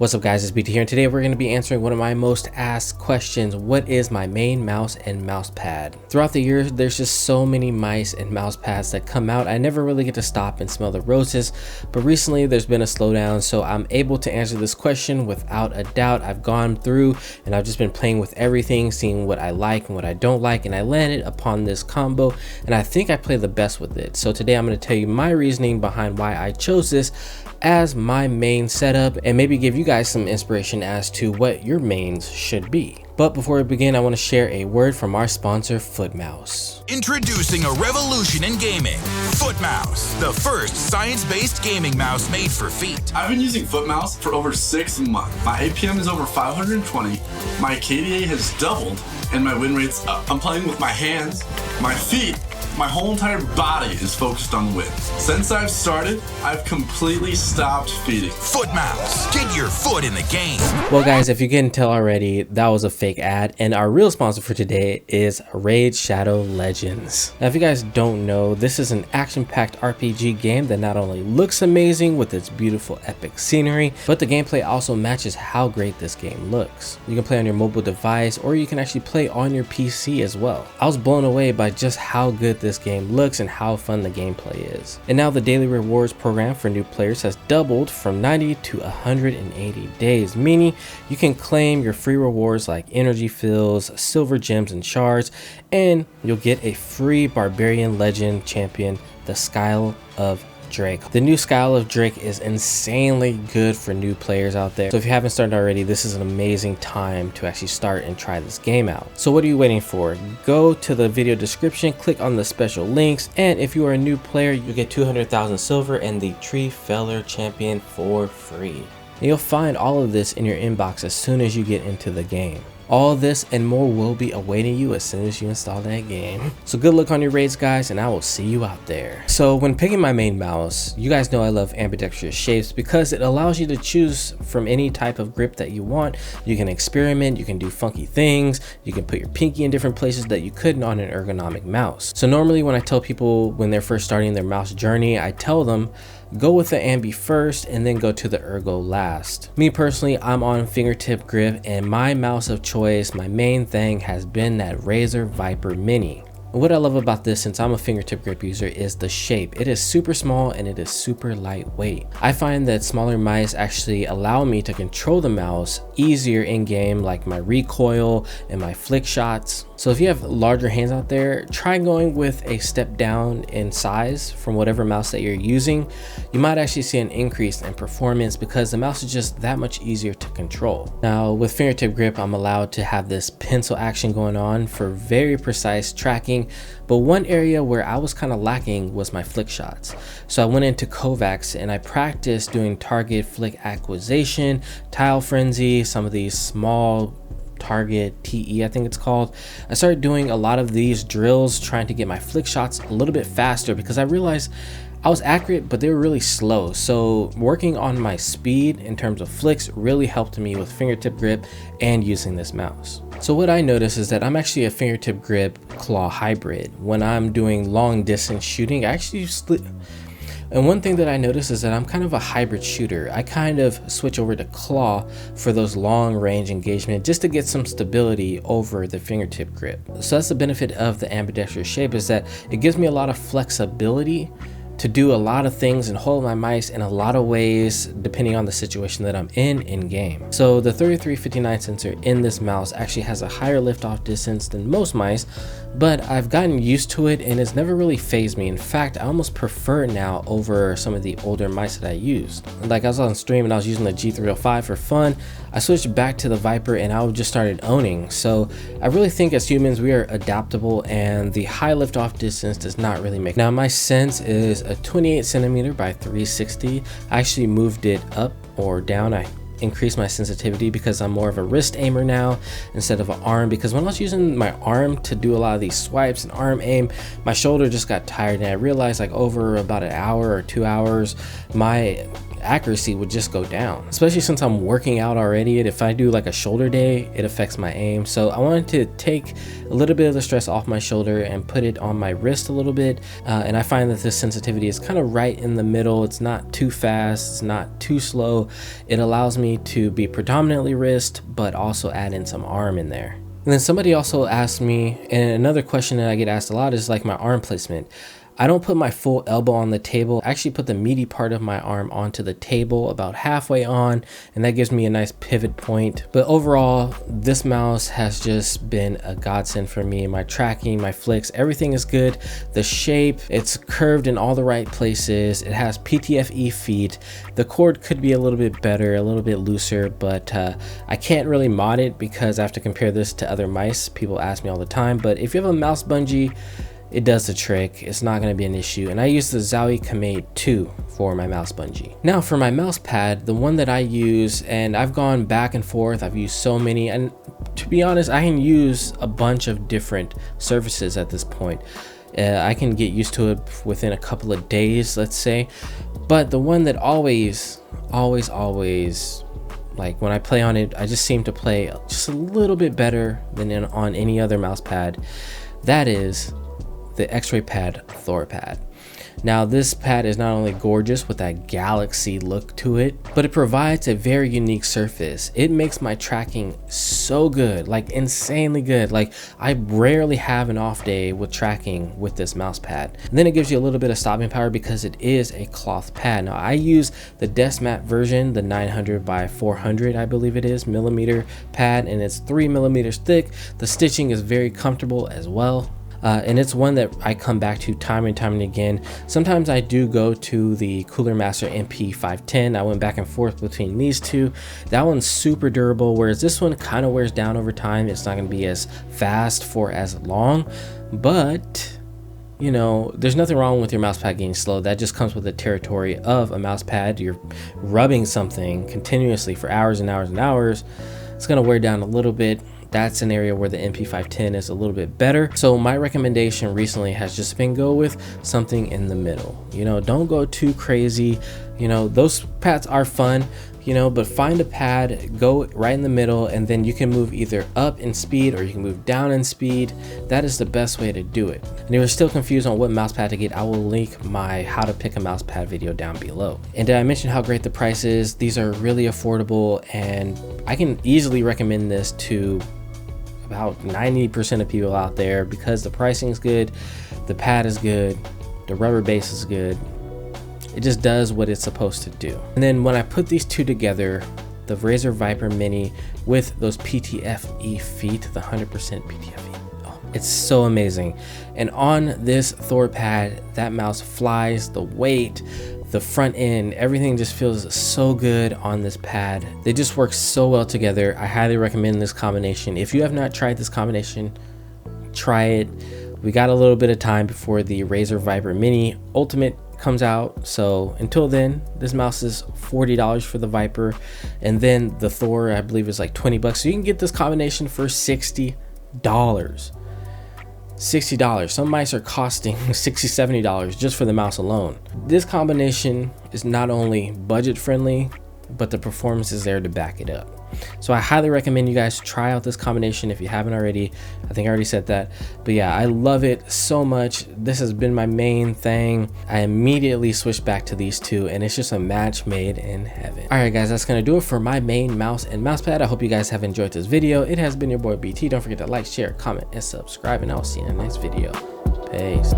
What's up guys, it's BT here, and today we're going to be answering one of my most asked questions. What is my main mouse and mouse pad? Throughout the years, there's just so many mice and mouse pads that come out. I never really get to stop and smell the roses, but recently there's been a slowdown, so I'm able to answer this question without a doubt. I've gone through and I've just been playing with everything, seeing what I like and what I don't like, and I landed upon this combo, and I think I play the best with it. So today I'm going to tell you my reasoning behind why I chose this as my main setup, and maybe give you guys some inspiration as to what your mains should be. But before we begin, I want to share a word from our sponsor, FootMouse. Introducing a revolution in gaming. FootMouse, the first science-based gaming mouse made for feet. I've been using FootMouse for over 6 months. My APM is over 520, my KDA has doubled, and my win rate's up. I'm playing with my hands, my feet, my whole entire body is focused on the win. Since I've started, I've completely stopped feeding. FootMouse, get your foot in the game. Well guys, if you couldn't tell already, that was a fake ad, and our real sponsor for today is Raid Shadow Legends. Now if you guys don't know, this is an action-packed RPG game that not only looks amazing with its beautiful epic scenery, but the gameplay also matches how great this game looks. You can play on your mobile device, or you can actually play on your PC as well. I was blown away by just how good this game looks and how fun the gameplay is. And now the daily rewards program for new players has doubled from 90 to 180 days, meaning you can claim your free rewards like energy fills, silver gems and shards, and you'll get a free barbarian legend champion, the Skull of Drake. The new Skull of Drake is insanely good for new players out there. So if you haven't started already, this is an amazing time to actually start and try this game out. So what are you waiting for? Go to the video description, click on the special links, and if you are a new player, you get 200,000 silver and the Tree Feller champion for free. And you'll find all of this in your inbox as soon as you get into the game. All this and more will be awaiting you as soon as you install that game. So good luck on your raids guys, and I will see you out there. So when picking my main mouse, you guys know I love ambidextrous shapes because it allows you to choose from any type of grip that you want. You can experiment, you can do funky things, you can put your pinky in different places that you couldn't on an ergonomic mouse. So normally when I tell people when they're first starting their mouse journey, I tell them go with the ambi first and then go to the ergo last. Me personally, I'm on fingertip grip, and my mouse of choice, my main thing has been that Razer Viper Mini. And what I love about this, since I'm a fingertip grip user, is the shape. It is super small and it is super lightweight. I find that smaller mice actually allow me to control the mouse easier in game, like my recoil and my flick shots. So if you have larger hands out there, try going with a step down in size from whatever mouse that you're using. You might actually see an increase in performance because the mouse is just that much easier to control. Now with fingertip grip, I'm allowed to have this pencil action going on for very precise tracking, but one area where I was kind of lacking was my flick shots. So I went into Kovacs and I practiced doing target flick acquisition, tile frenzy, some of these small target TE I think it's called. I started doing a lot of these drills trying to get my flick shots a little bit faster because I realized I was accurate but they were really slow. So working on my speed in terms of flicks really helped me with fingertip grip and using this mouse. So what I notice is that I'm actually a fingertip grip claw hybrid. When I'm doing long distance shooting, I actually and one thing that I notice is that I'm kind of a hybrid shooter. I kind of switch over to claw for those long range engagement just to get some stability over the fingertip grip. So that's the benefit of the ambidextrous shape, is that it gives me a lot of flexibility to do a lot of things and hold my mice in a lot of ways depending on the situation that I'm in game. So the 3359 sensor in this mouse actually has a higher liftoff distance than most mice, but I've gotten used to it and it's never really fazed me. In fact, I almost prefer it now over some of the older mice that I used. Like I was on stream and I was using the G305 for fun. I switched back to the Viper and I just started owning. So I really think as humans we are adaptable, and the high liftoff distance does not really make. Now my sense is a 28 centimeter by 360. I actually moved it up or down. I increased my sensitivity because I'm more of a wrist aimer now instead of an arm, because when I was using my arm to do a lot of these swipes and arm aim, my shoulder just got tired, and I realized like over about an hour or 2 hours my accuracy would just go down, especially since I'm working out already. If I do like a shoulder day, it affects my aim. So I wanted to take a little bit of the stress off my shoulder and put it on my wrist a little bit. And I find that this sensitivity is kind of right in the middle. It's not too fast, it's not too slow. It allows me to be predominantly wrist, but also add in some arm in there. And then somebody also asked me, and another question that I get asked a lot is like my arm placement. I don't put my full elbow on the table. I actually put the meaty part of my arm onto the table about halfway on, and that gives me a nice pivot point. But overall, this mouse has just been a godsend for me. My tracking, my flicks, everything is good. The shape, it's curved in all the right places. It has PTFE feet. The cord could be a little bit better, a little bit looser, but I can't really mod it because I have to compare this to other mice. People ask me all the time, but if you have a mouse bungee, it does the trick. It's not going to be an issue. And I use the Zowie Kamei 2 for my mouse bungee. Now for my mouse pad, the one that I use, and I've gone back and forth, I've used so many, and to be honest, I can use a bunch of different surfaces at this point. I can get used to it within a couple of days, let's say. But the one that always, like when I play on it, I just seem to play just a little bit better than on any other mouse pad. That is the X-Ray Pad ThorPad. Now this pad is not only gorgeous with that galaxy look to it, but it provides a very unique surface. It makes my tracking so good, like insanely good. Like I rarely have an off day with tracking with this mouse pad. And then it gives you a little bit of stopping power because it is a cloth pad. Now I use the desk mat version, the 900 by 400, I believe it is, millimeter pad, and it's 3 millimeters thick. The stitching is very comfortable as well. And it's one that I come back to time and time and again. Sometimes I do go to the Cooler Master MP510. I went back and forth between these two. That one's super durable, whereas this one kind of wears down over time. It's not going to be as fast for as long, but you know, there's nothing wrong with your mouse pad getting slow. That just comes with the territory of a mouse pad. You're rubbing something continuously for hours and hours and hours. It's going to wear down a little bit. That's an area where the MP510 is a little bit better. So my recommendation recently has just been go with something in the middle. You know, don't go too crazy. You know, those pads are fun, you know, but find a pad, go right in the middle, and then you can move either up in speed or you can move down in speed. That is the best way to do it. And if you're still confused on what mouse pad to get, I will link my how to pick a mouse pad video down below. And did I mention how great the price is? These are really affordable, and I can easily recommend this to about 90% of people out there because the pricing is good, the pad is good, the rubber base is good. It just does what it's supposed to do. And then when I put these two together, the Razer Viper Mini with those PTFE feet, the 100% PTFE, oh, it's so amazing. And on this ThorPad, that mouse flies, the weight, the front end, everything just feels so good on this pad. They just work so well together. I highly recommend this combination. If you have not tried this combination, try it. We got a little bit of time before the Razer Viper Mini Ultimate comes out, so until then, this mouse is $40 for the Viper, and then the Thor I believe is like 20 bucks. So you can get this combination for $60. $60. Some mice are costing $60, $70 just for the mouse alone. This combination is not only budget friendly, but the performance is there to back it up. So I highly recommend you guys try out this combination if you haven't already. I think I already said that, but yeah, I love it so much. This has been my main thing. I immediately switched back to these two, and it's just a match made in heaven. All right guys, that's gonna do it for my Main Mouse and Mousepad. I hope you guys have enjoyed this video. It has been your boy BT. Don't forget to like, share, comment, and subscribe, and I'll see you in the next video. Peace.